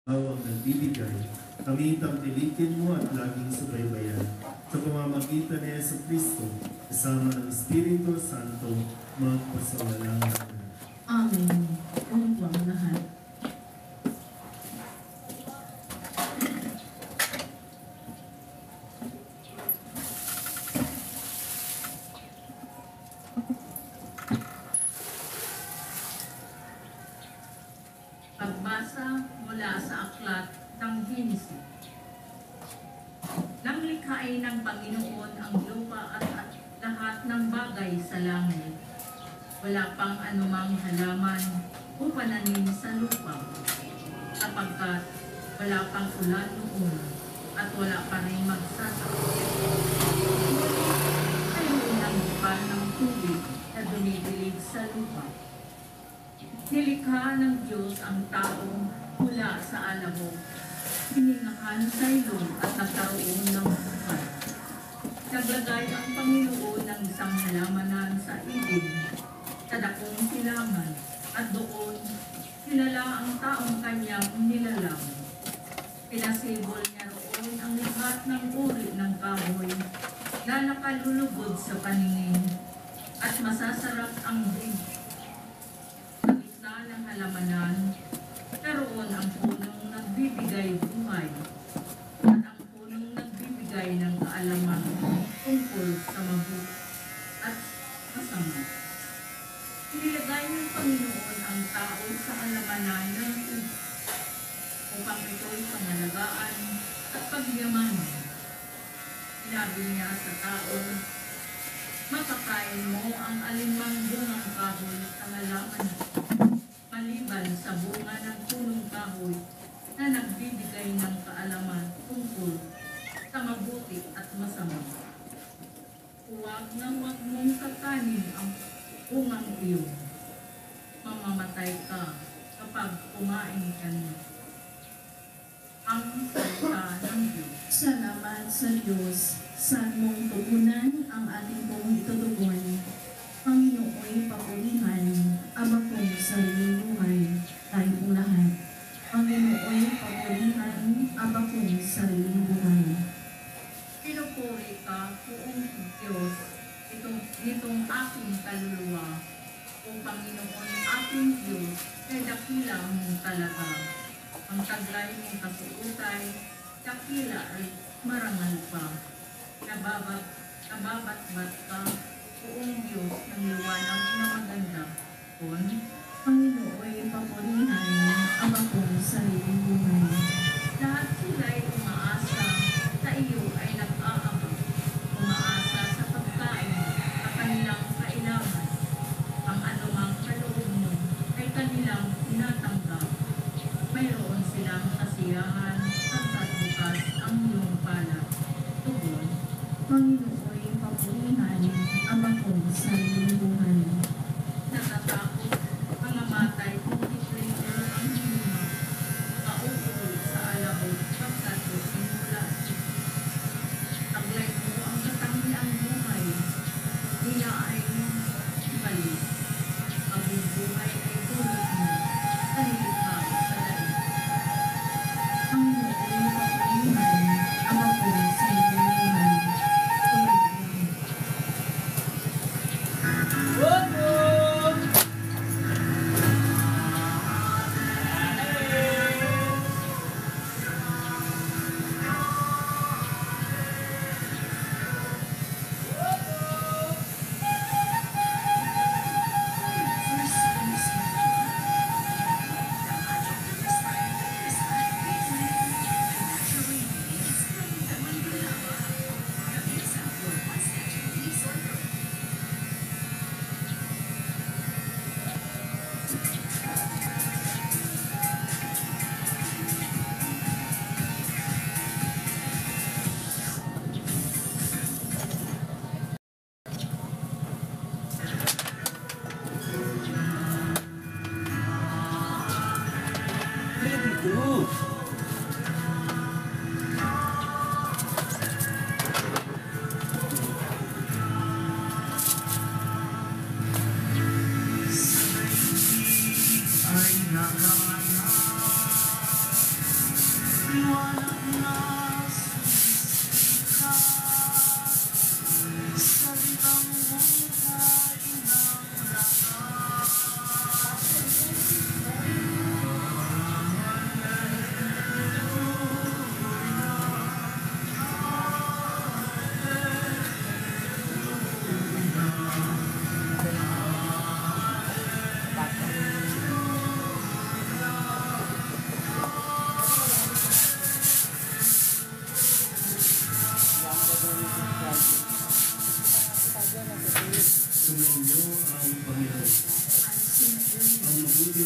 ang nagbibigay. Kami tangkilikin mo at laging subaybayan. Sa pamamagitan ni Yesu Cristo, kasama ng Espiritu Santo, magpasawalang lahat. Amen. Umupo ang lahat. Pagbasa mula sa aklat ng Henesis. Nang likhain ng Panginoon ang lupa at lahat ng bagay sa langit, wala pang anumang halaman o pananim sa lupa, sapagkat wala pang ulan noon at wala pa rin magsasakit. Mayroon ang bukal ng tubig na dumidilig sa lupa. Nilikha ng Diyos ang tao mula sa alabok. Hiningahan sa ilong at nagkaroon ng buhay. Naglagay ang Panginoon ng isang halamanan sa Eden, sa dakong silangan, at doon kilala ang taong kanyang nilalang. Pinasibol niya roon ang lahat ng uri ng kahoy na nakalulugod sa paningin, at masasarap ang drink. Ng halamanan, karoon ang punong nagbibigay buhay at ang punong nagbibigay ng kaalaman tungkol sa mabuti at masama. Inilagay ng Panginoon ang tao sa halamanan ng tubig upang ito'y pangalagaan at pagyamanan. Sinabi niya sa tao, makakain mo ang alinmang bungang kahoy sa halaman maliban sa bunga ng punong kahoy na nagbibigay ng kaalaman tungkol sa mabuti at masama. Huwag mong kakanin ang bungang iyon. Mamamatay ka kapag kumain ka niya. Ang salita ng Diyos. Salamat sa Diyos. Saan mong tugunan ang ating pong itutugon. Panginooy papurihan, Ama kong sariling buhay, tayo pong lahat. Panginooy papurihan, Ama kong sariling buhay. Pinupuri ka, Poong Diyos, nitong aking kaluluwa. O Panginoon, aking Diyos, kay dakila mong talaga. Ang taglay mong kasuotay, dakila ay marangal pa. Nababat-bat ka, Poong Diyos ng liwanag na maganda. Panginooy papurihan, Ama kong sariling buhay. Lahat sila'y umaasa, sa iyo ay nag-aabang. Umaasa sa pagkain, sa kanilang kailangan. Ang anumang kaloob mo ay kanilang tinatanggap. Mayroon silang kasiyahan, pagkat bukas ang iyong palad. Tugon, Panginooy papurihan, Ama kong sariling buhay. natatakot ang mamatay kung itrigger ang hinima. Kauukol sa alabot pagkat simula. Taglay mo ang katangiang buhay. Niya ay balik. Ang buhay ay tulad mo. Kahilikha sa daig. Panginooy papurihan, Ama kong sariling buhay. Tumayo.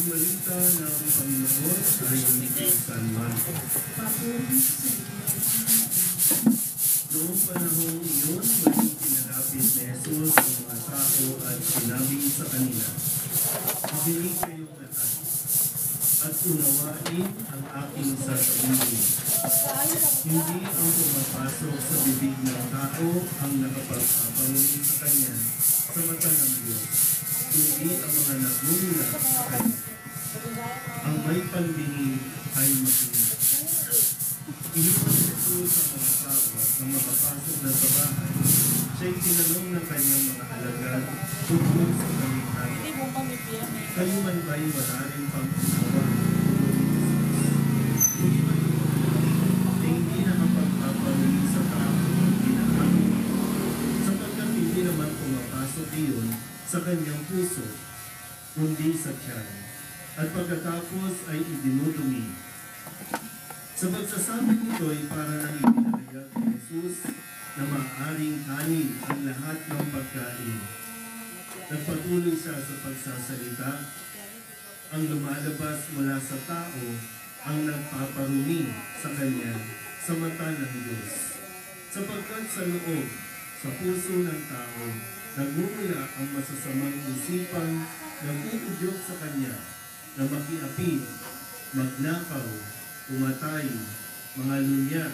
mabuting balita ng Panginoon ayon kay San Marcos. Papuri sa iyo, Panginoon. Noong panahong iyon, muling pinalapit ni Jesus ang mga tao at sinabi sa kanila, "Makinig kayong lahat, at unawain ang aking sasabihin. Hindi ang pumapasok sa bibig ng tao ang nakapagpaparoon sa kanya sa mata ng Diyos, kundi ang mga nagmumula sa kanya. Ang may pandinig ay makinig." Iniwan ito sa mga tao na makapasok na sa bahay. Siya'y tinanong ng kanyang mga alagad tungkol sa kanyang hari. "Kayo man ba'y wala rin pang-unawa?" Hindi man ito na hindi nakapagpaparoon sa tao ang ginagawa, sapagkat hindi naman pumapasok iyon sa kanyang puso, kundi sa tiyan, at pagkatapos ay idinudumi. Sa pagsasabi nito ay para nang ipinahayag ni Jesus na maaaring kanin ang lahat ng pagkain. Nagpatuloy siya sa pagsasalita. Ang lumalabas mula sa tao ang nagpaparumi sa kanya sa mata ng Diyos. Sapagkat sa loob, sa puso ng tao, nagmumula ang masasamang isipang nag-uudyok sa kanya na makiapid, magnakaw, umatay, mga lunya,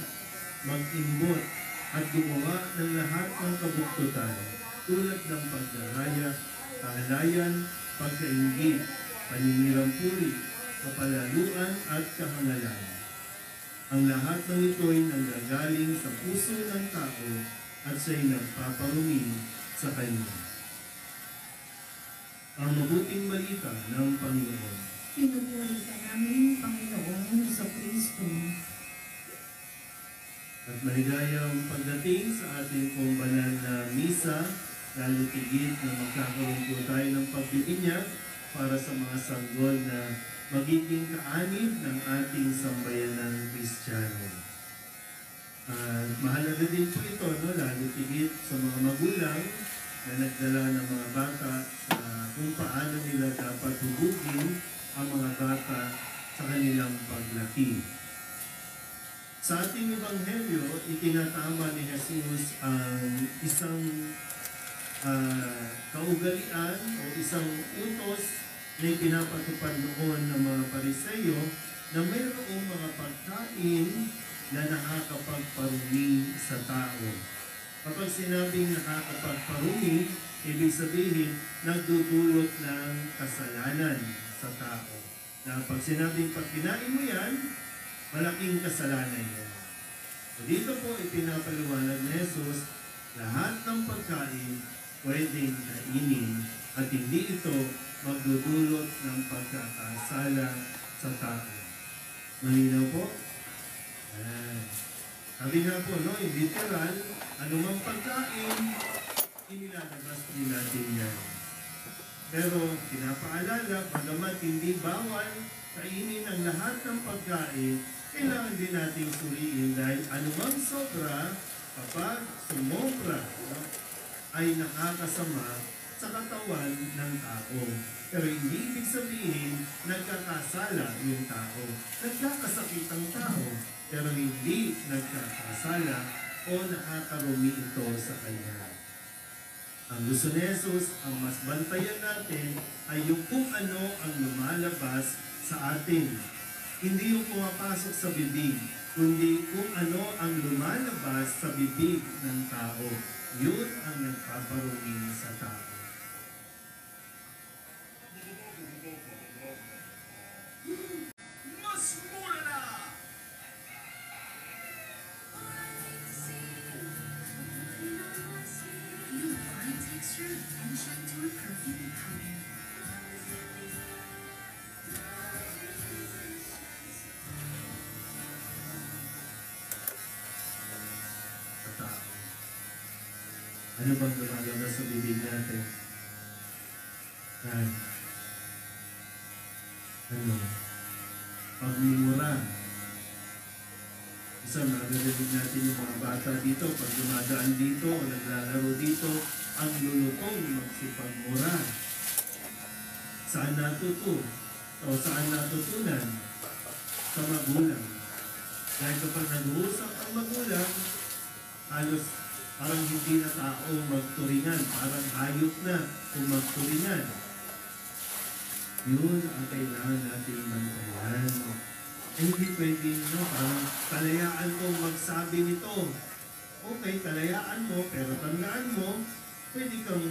mag-imbot, at gumawa ng lahat ng kabuktutan tulad ng pagdaraya, kahalayan, pagkainggit, paninirampuri, kapalaluan at kahangalan. Ang lahat ng ito'y nanggagaling sa puso ng tao at siya'y nagpaparumi sa kanya. Ang mabuting balita ng Panginoon. Pinupuri ka namin, Panginoong Jesucristo. At maligayang pagdating sa ating pong banal na misa, lalo tigit na magkakaroon po tayo ng pagbibinyag para sa mga sanggol na magiging kaanib ng ating sambayanang Kristiyano. Mahalaga din po ito, no? Lalo tigit sa mga magulang na nagdala ng mga bata sa kung paano nila dapat hubugin ang mga bata sa kanilang paglaki. Sa ating Ebanghelyo, itinatama ni Jesus ang isang kaugalian o isang utos na ipinapatupad noon ng mga Pariseyo na mayroong mga pagkain na nakakapagparumi sa tao. Kapag sinabing nakakapagparumi, ibig sabihin nagdudulot ng kasalanan sa tao. Na pag sinabing pag kinain mo yan, malaking kasalanan yan. So dito po ipinapaliwanag ni Jesus, lahat ng pagkain pwedeng kainin at hindi ito magdudulot ng pagkakasala sa tao. Malinaw po? Sabi nga po, no, in literal, anumang pagkain, inilalabas din natin yan. Pero pinapaalala, bagamat hindi bawal kainin ang lahat ng pagkain, kailangan din nating suriin dahil anumang sobra, kapag sumobra, no, ay nakakasama sa katawan ng tao. Pero hindi ibig sabihin nagkakasala yung tao. Nagkakasakit ang tao, pero hindi nagkakasala o nakakarumi ito sa kanya. Ang gusto ni Jesus, ang mas bantayan natin ay yung kung ano ang lumalabas sa atin. Hindi yung pumapasok sa bibig, kundi kung ano ang lumalabas sa bibig ng tao. Yun ang nagpaparumi sa tao. Mas mura na! Feel fine texture and gentle perfume powder. Sa tao. Ano bang lumalabas sa bibig natin? Ano? Pagmumura. Isa, maririnig natin yung mga bata dito, pag dumadaan dito o naglalaro dito, ang lulutong magsipagmura. Saan natuto? O saan natutunan? Sa magulang. Dahil kapag nag-uusap ang magulang, halos parang hindi na tao magturingan, parang hayop na kung magturingan. Yun ang kailangan natin bantayan. Hindi pwedeng, no, parang kalayaan ko magsabi nito. Okay, kalayaan mo, pero tandaan mo, pwede kang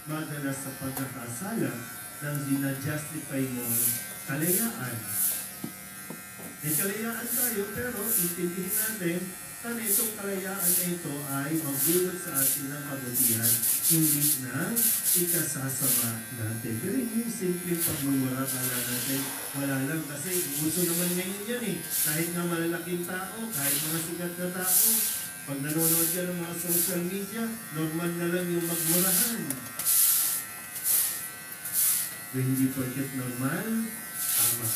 madalas sa pagkakasala nang dinajustify mo kalayaan. May kalayaan tayo, pero intindihin natin, sana itong kalayaan na ito ay magdulot sa atin ng kabutihan, hindi na ikasasama natin. Pero yung simple pagmumura, kala natin, wala lang. Kasi uso naman ngayon yan eh. Kahit nga malalaking tao, kahit mga sikat na tao, pag nanonood ka ng mga social media, normal na lang yung magmurahan. Kung hindi porket normal, tama.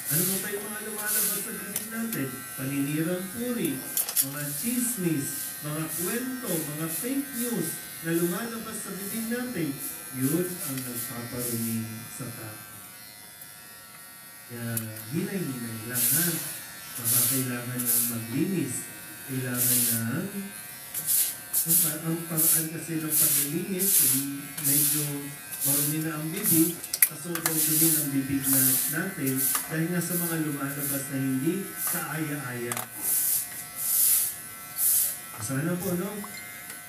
Ano mo pa yung mga lumalabas sa bibig natin? Paninirang puri, mga chismis, mga kwento, mga fake news na lumalabas sa bibig natin. Yun ang nagpaparumi sa tao. Kaya hinay-hinay lang ha. Baka kailangan ng maglinis. Kailangan ng ang paraan kasi ng paglilinis, medyo marumi na ang bibig, kasobrang dumi ng bibig natin dahil nga sa mga lumalabas na hindi kaaya-aya. Sana po, no?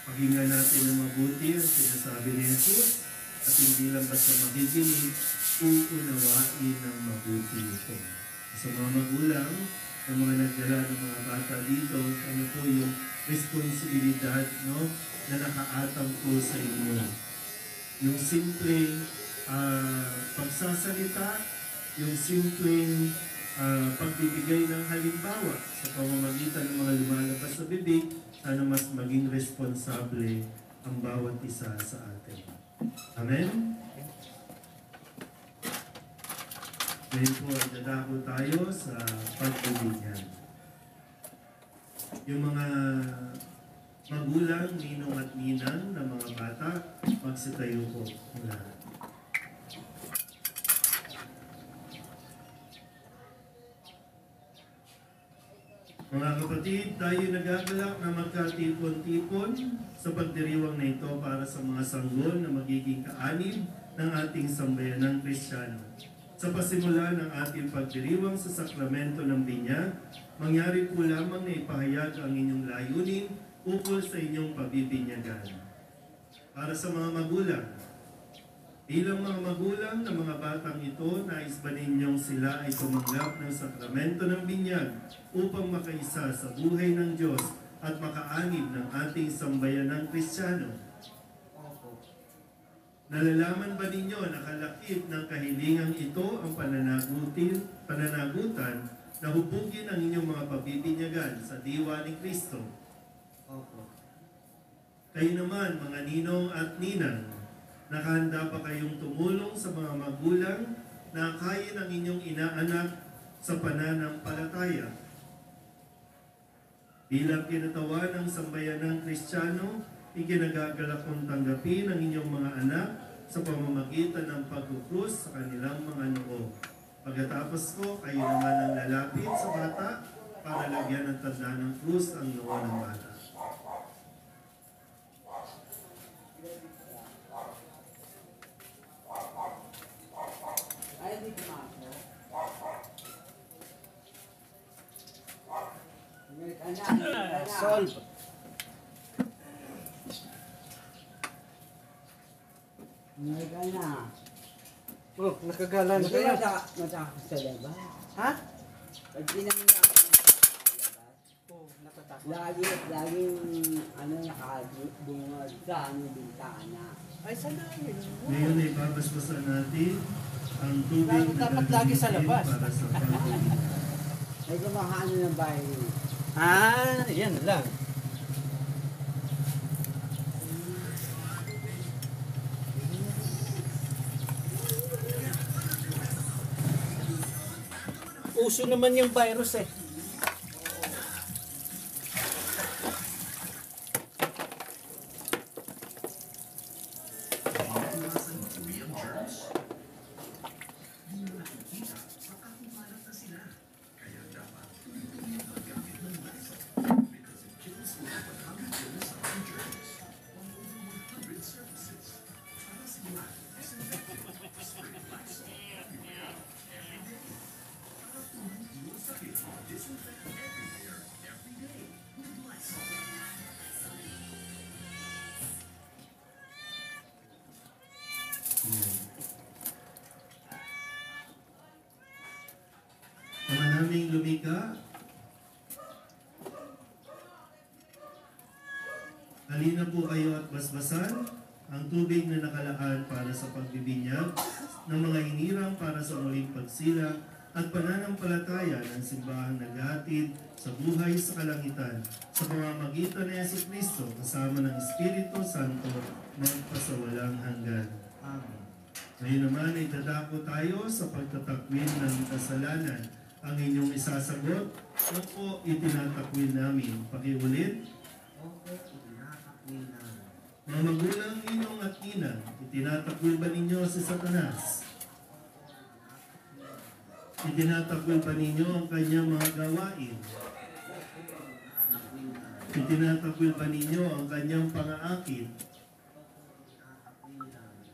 Pakinggan natin ng mabuti ang sinasabi ni Jesus at hindi lang basta makikinig, uunawain ng mabuti ito. Sa mga magulang, ang mga nagdala ng mga bata dito, ano po yung responsibilidad, no, na nakaatang po sa inyo. Yung simpleng pagsasalita, yung simpleng pagbibigay ng halimbawa sa pamamagitan ng mga lumalabas sa bibig, sana mas maging responsable ang bawat isa sa atin. Amen? Ngayon po ay dadako tayo sa pagbibigyan. Yung mga magulang, ninong at ninang ng mga bata, magsitayo po ang lahat. Mga kapatid, tayo nagagalak na magkatipon-tipon sa pagdiriwang na ito para sa mga sanggol na magiging kaanib ng ating sambayanang Kristiyano. Sa pasimula ng ating pagdiriwang sa sakramento ng binyag, mangyari po lamang na ipahayag ang inyong layunin ukol sa inyong pabibinyagan. Para sa mga magulang, bilang mga magulang ng mga batang ito, nais ba ninyong sila ay tumanggap ng sakramento ng binyag upang makaisa sa buhay ng Diyos at makaanib ng ating sambayanang Kristiyano? Nalalaman ba ninyo na kalakip ng kahilingang ito ang pananagutan na hubugin ang inyong mga pabibinyagan sa diwa ni Kristo? Opo. Kayo naman, mga ninong at ninang, nakahanda pa kayong tumulong sa mga magulang na akayin ang inyong inaanak sa pananampalataya? Bilang kinatawan ng sambayanang Kristiyano, ikinagagalak kong tanggapin ang inyong mga anak sa pamamagitan ng pagkukrus sa kanilang mga noo. Pagkatapos ko, kayo naman ang lalapit sa bata para lagyan ng tanda ng krus ang noo ng bata. Solve. Amerika na. Oh, nakagala na Hindi kayo. matakot sa labas. Ha? Pag pinangyayari sa labas, Oh, natatakot. laging nakabungad sa bintana. Ay, sanayin mo. Ngayon ay babasbasan natin ang tubig na Dapat lagi sa gagamitin labas. para sa pagbibinyag. May kumakaano ng bahay. Ah, yan lang. Uso naman yung virus eh. aming lumika. Halina po kayo at basbasan ang tubig na nakalaan para sa pagbibinyag ng mga hinirang para sa muling pagsilang at pananampalataya ng simbahang naghahatid sa buhay sa kalangitan sa pamamagitan ni Jesucristo kasama ng Espiritu Santo magpasawalang hanggan. Amen. Ngayon naman ay dadako tayo sa pagtatakwil ng kasalanan. Ang inyong isasagot, opo, itinatakwil namin. Pakiulit. Opo, tinatakwil namin. Mga magulang ninong at inang, itinatakwil ba ninyo si Satanas? Itinatakwil ba ninyo ang kanyang mga gawain? Itinatakwil ba ninyo ang kanyang pang-aakit?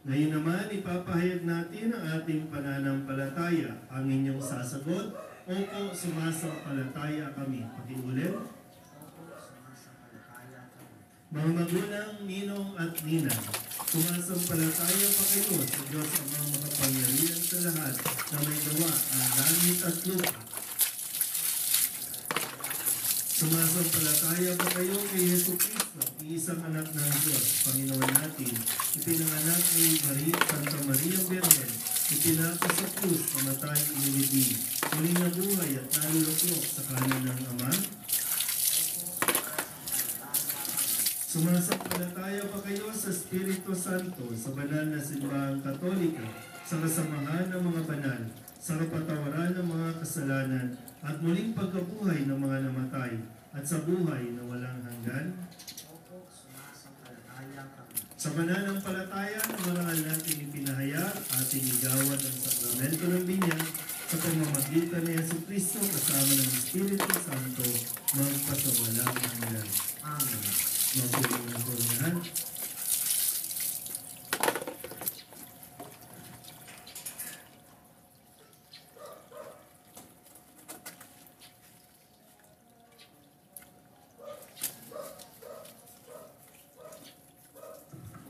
Ngayon naman, ipapahayag natin ang ating pananampalataya. Ang inyong sasagot, opo, sumasampalataya kami. Pakiulit. Mga magulang, ninong at ninang, sumasampalataya pa kayo sa Diyos ang mga makapangyarihan sa lahat na may gawa ng langit at lupa. Sumasampalataya pa kayo kay Jesucristo, isang anak ng Diyos, Panginoon natin, ipinanganak ni Santa Maria Virgen, ipinako sa krus, pamatay, inilibing, muling nabuhay at naluluklok sa kanan ng Ama. Sumasampalataya pa kayo sa Espiritu Santo, sa banal na simbahang Katolika, sa kasamahan ng mga banal, sa kapatawaran ng mga kasalanan, at muling pagkabuhay ng mga namatay, at sa buhay na walang hanggan. Opo, sumasampalataya kami. Sa pananampalataya, marangal natin ipinahayag, ating igawad ang sakramento ng binyag, sa pamamagitan ni Jesucristo kasama ng Espiritu Santo, magpasawalang hanggan. Amen. Magpulong ng kurnahan.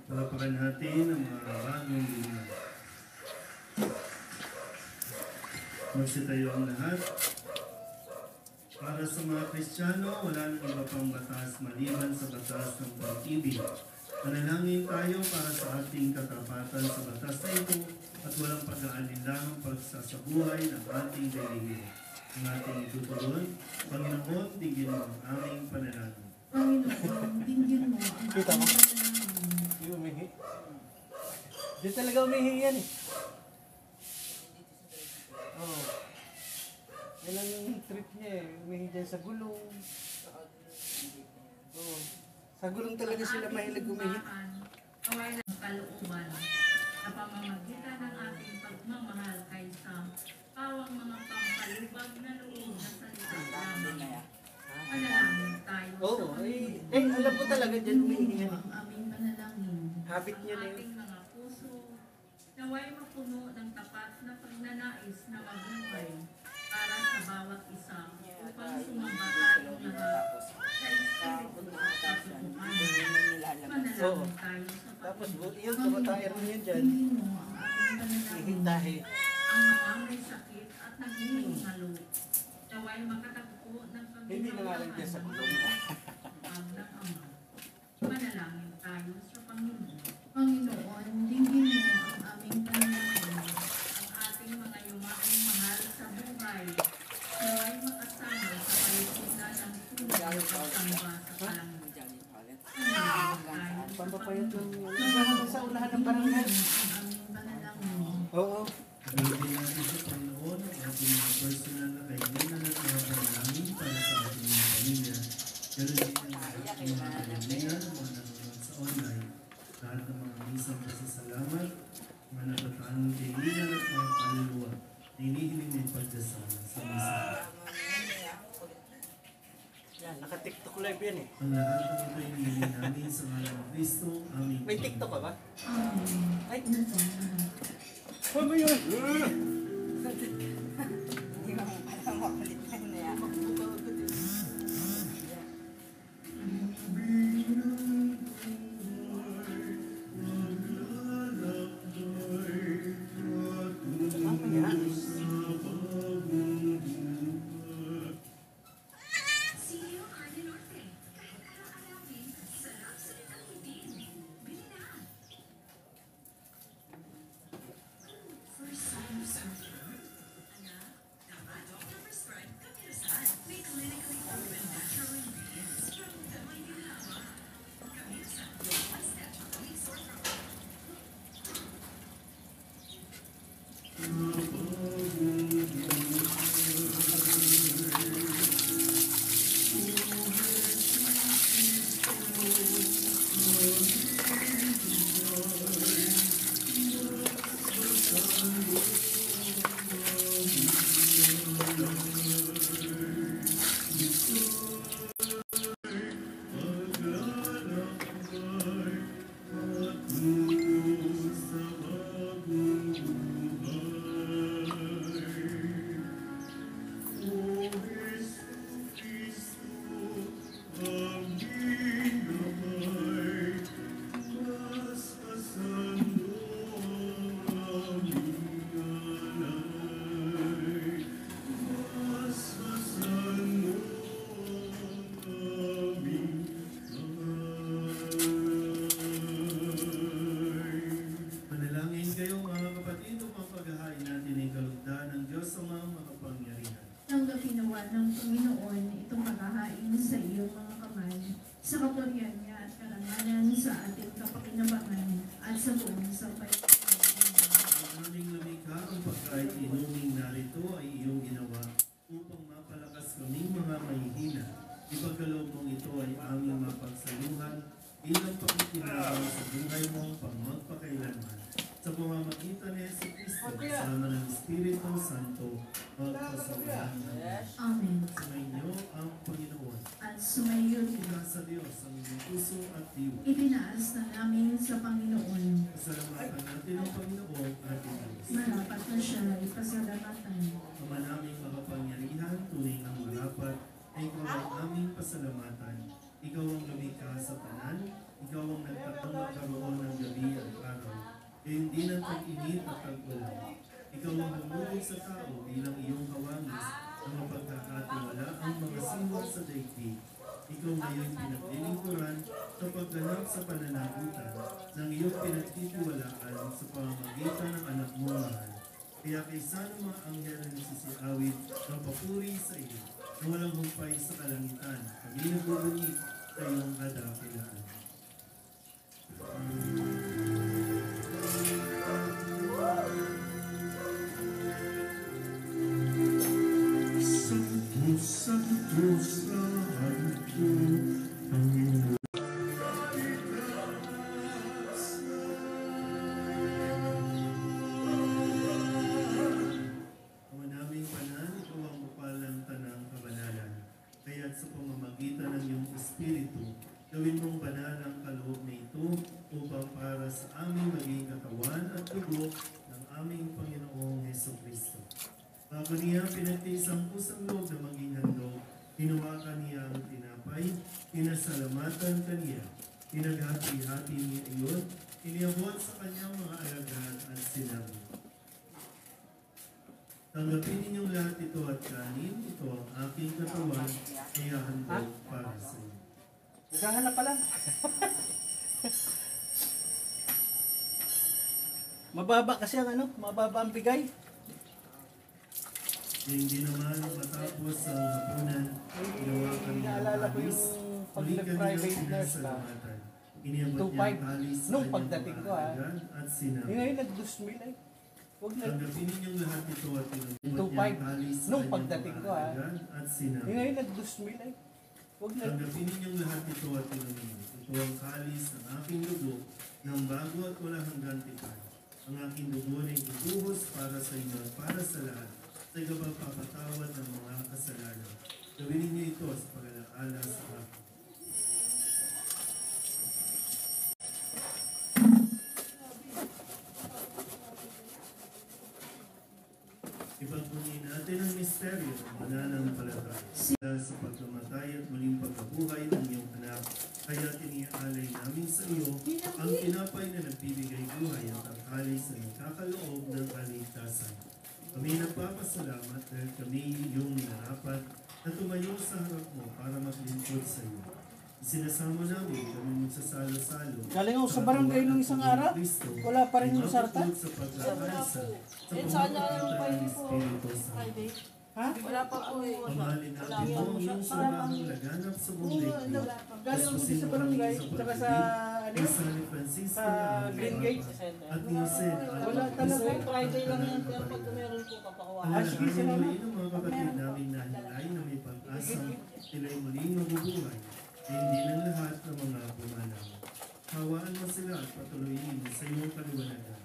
Palapakan natin ang mga bagong binyag. Magsitayo ang lahat. Para sa mga Kristiyano, wala nang iba pang batas maliban sa batas ng pag-ibig. Manalangin tayo para sa ating katapatan sa batas na ito at walang pag-aalinlangang pagsasabuhay ng ating daigdig. Ang ating itutuloy, Panginoon, tingin mo ang aming panalangin. Panginoon, dinggin mo ang Kita mo? aking panalangin. Hindi umihi. Di talaga umihi yan eh. Oo. Yan ang trip niya eh. Umihi dyan sa gulong. Oo. Sa gulong talaga sila mahilig umihi. Kaway ng kalooban sa pamamagitan ng ating pagmamahal kaysa pawang mga pampalubag na loob na salita lamang. Manalangin tayo Oo. sa Alam ko talaga dyan umihi yan eh. Ang aming panalangin. Habit niya na ang yun. ating mga puso, naway mapuno ng tapat na pagnanais na mabuhay para sa bawat isa upang sumamba tayong lahat sa Espiritu at katotohanan. Manalangin tayo sa Tapos Panginoon. yun, tumataya rin yun dyan. Dinggin mo ang aming panalangin. Ihintahe. Ang mga may sakit at naghihingalo, naway makatagpo ng Hindi na nga lang dyan sa gulong. ang ng Ama. Manalangin tayo sa Panginoon. Panginoon, dinggin mo ang aming panalangin. Ang ating mga yumaong mahal sa buhay, naway makasama sa palipunan ng tunay at samba sa kalangitan. Manalangin tayo sa Pampapayat ng Panginoon. sa ulahan ng barangay. Ang aming panalangin. Oo. Gawin natin sa Panginoon ang ating mga personal na kaibigan at mga panalangin para sa ating mga pamilya. Ganun din ang ating mga kaibigan, mga nanonood sa online, lahat ng mga misang pasasalamat, mga natatanong kaibigan at mga kaluluwa na hinihiling may pagdasama sa misa. Yan, naka-TikTok live yan eh. Ang lahat ng ito ay hinihiling namin sa ngalan ng Kristo, aming May TikTok ka ba? Amen. Ay, Ano po ang lahat? ano ba yun? sa ating kapakinabangan at sa buong sampayan. Ang aming lumikha ang pagkain inuming narito ay iyong ginawa upang mapalakas kaming mga mahihina. Ipagkaloob mong ito ay aming mapagsaluhan bilang pakikinabang sa buhay mo pang magpakailanman. Sa pamamagitan ni Yesu Cristo, kasama ng Espiritu Santo, magpasawalang hanggan. Amen. Sumainyo ang Panginoon. At sumayo din. Sa Diyos ang inyong puso at diwa. Itinaas na namin sa Panginoon. Pasalamatan natin ang Panginoon ating Diyos. Marapat na siya ipasalamatan. Ama naming makapangyarihan, tunay ang marapat, ay ikaw ang aming pasalamatan. Ikaw ang lumikha sa tanan, ikaw ang nagtatang magkaroon ng gabi at araw. Kaya hindi ng tag-init at tag-ulan. Ikaw ang humulog sa tao bilang iyong kawangis, ang mapagkakatiwala ang mga siwa sa daigdig. Ikaw ngayon pinaglilingkuran sa pagganap sa pananagutan ng iyong pinagtitiwalaan sa pamamagitan ng anak mo mahal. Kaya kaysa ng mga anghel na nagsisiawit ng papuri sa iyo, na walang humpay sa kalangitan, kami nagbubunyi sa iyong kadakilaan. Santo, Santo, Santo, Panginoon. Ama naming Panan, ikaw ang bukal ng tanang kabanalan. Kaya't sa pamamagitan ng iyong Espiritu, gawin mong banal ang kaloob na ito upang para sa aming maging katawan at dugo ng aming Panginoong Hesukristo. Bago niya pinagtiis ang pusang loob na maging handog, hinuwakan niya ang tinapay, pinasalamatan kaniya, pinaghati-hati niya iyon, iniabot sa kanyang mga alagad at sinabi, tanggapin ninyong lahat ito at kanin, ito ang aking katawan, kaya handog para sa iyo. Naghahanap pa lang. Mababa kasi ang mababa ang bigay. Hindi naman matapos ang hapunan, hinawakan niya ang Naalala ko kalis, yung pag uli kanyang nag-private nurse ka. pinasalamatan. Iniabot niya 2.5. ang kalis sa Nung kanyang pagdating mga ko, alagad at sinabi, Ngayon nag-2,000 ay. Huwag na. tanggapin ninyong lahat ito at iniabot niya 2.5. ang kalis sa Nung kanyang pagdating mga ko, alagad at sinabi, Ngayon nag-2,000 ay. Huwag na. tanggapin ninyong lahat ito at inumin. Ito ang kalis ng aking dugo ng bago at walang hanggang tipan. Ang aking dugo na ibubuhos para sa inyo at para sa lahat sa ikapagpapatawad ng mga kasalanan. Gawin ninyo ito sa pag-alala sa akin. Ipagpunyi natin ang misteryo ng pananampalataya. Dahil sa pagkamatay at muling pagkabuhay ng iyong anak, kaya tiniaalay namin sa iyo ang tinapay na nagbibigay buhay at ang kalis na nagkakaloob ng kaligtasan. Kami nagpapasalamat dahil kami iyong minarapat na tumayo sa harap mo para maglingkod sa iyo. Isinasama namin kami magsasalo-salo. Galing ako sa barangay nung isang araw. Wala pa rin yung sarta. Sa pag-aasa, sa sana yung pamamagitan ng kayo po. Espiritu Santo. Friday. Ha? Wala pa po eh. Pamahalin natin mo ang iyong sumahang laganap sa buong daigdig. Galing ako sa barangay. Tsaka sa Ni San Francisco sa na Green aming Gate. Papa, at ni Jose na Wala aming talaga. Kristo, Friday lang ang yan. Pero kapatid. pag meron po kapakuha. Alalahanin sige, salamat. muli ng mga kapatid namin na hilay na may pag-asang sila'y muling mabubuhay na hindi ng lahat ng mga pumanaw. Hawaan mo sila at patuloyin sa iyong kaliwanagan.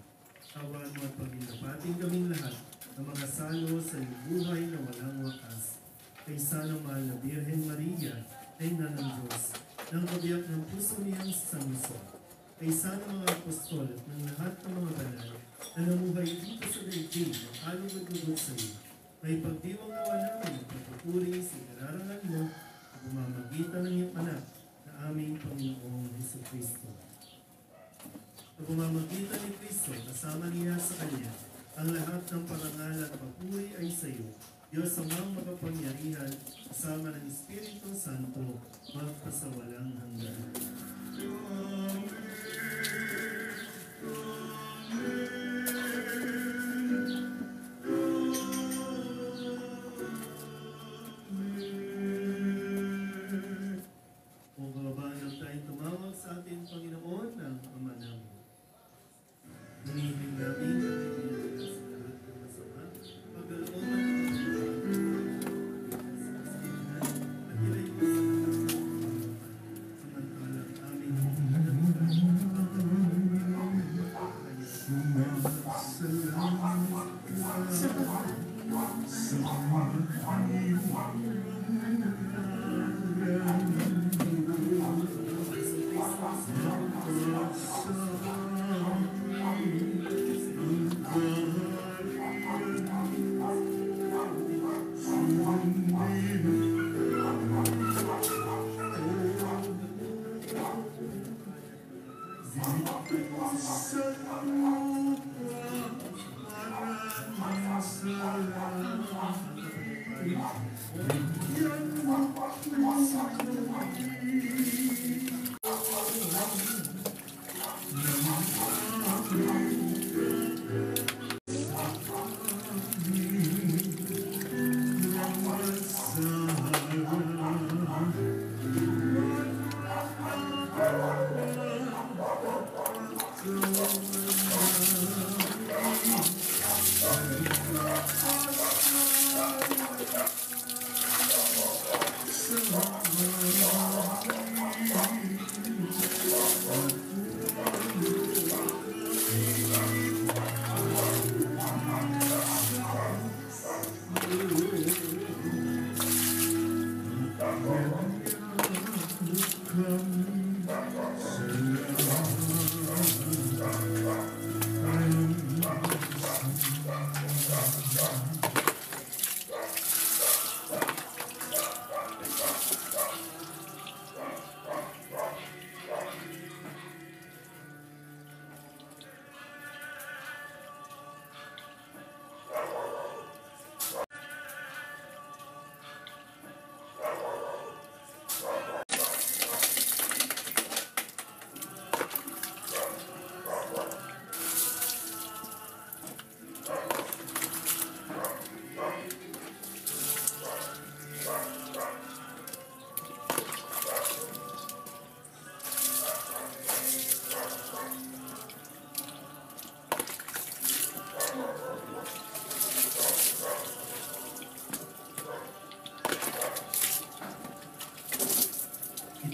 Hawaan mo at paghindapating kaming lahat ng mga salo sa iyong buhay na walang wakas. Kaysa ng mahal na Birhen Maria, Reina ng Diyos, ng kabiyak ng puso niyang San Jose. Kaysa ng mga apostol at ng lahat ng mga banal na namuhay dito sa daigdig ng along at lugod sa iyo. May pagdiwang nawa namin ang pagpupuri sa ikararangan mo sa pumamagitan ng iyong anak na aming Panginoong Hesukristo. Sa pumamagitan ni Kristo, kasama niya sa Kanya, ang lahat ng parangal at papuri ay sa iyo. Diyos amang makapangyarihan, kasama ng Espiritu Santo, magpasawalang hanggan. Kung babaan lang tayong tumawag sa ating Panginoon ng Ama namin. Hinihiling namin ang inyong sa lahat ng masama, pagkalooban ng at ilayo sa samantalang aming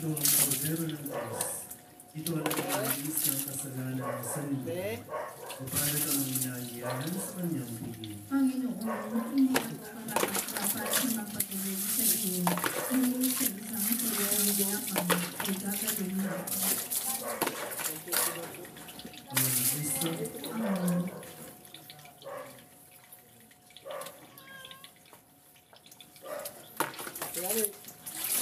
ito ang kordero ng Diyos. Ito ang nag-alis ng kasalanan sa mundo. Paano kang inaanyayahan sa kanyang pigil? Panginoon, hindi ako karapat-dapat na magpatuloy sa iyo. Ngunit sa isang tuyong yakang ay gagawin mo ako. Ang Kristo, Amen. Kaya ano,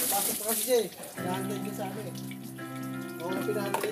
napasok pa kasi siya eh. Pinahandle niya sa amin eh. Oo nga pinahandle.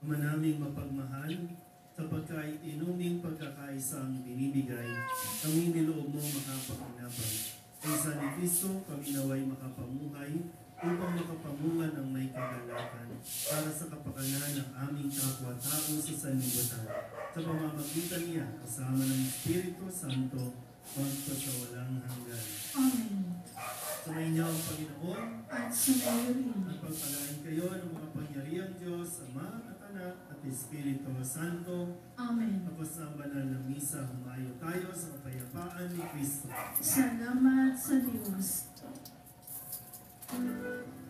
Ama naming mapagmahal, sapagkat inuming pagkakaisang binibigay, kami niloob mo makapakinabang. Kaysa ni Kristo, kami naway makapamuhay upang makapamungan ng may kagalakan para sa kapakanan ng aming kapwa-tao sa sanlibutan. Sa pamamagitan niya, kasama ng Espiritu Santo, magpasawalang hanggan. Amen. Sumayin niyo ang Panginoon At sumayo rin. at pagpalain kayo ng makapangyarihang Diyos, Ama at Anak at Espiritu Santo. Amen. Tapos ang banal na misa, humayo tayo sa kapayapaan ni Kristo. Salamat sa Diyos. Dali.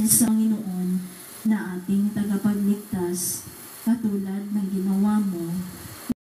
sa Panginoon na ating tagapagligtas, katulad ng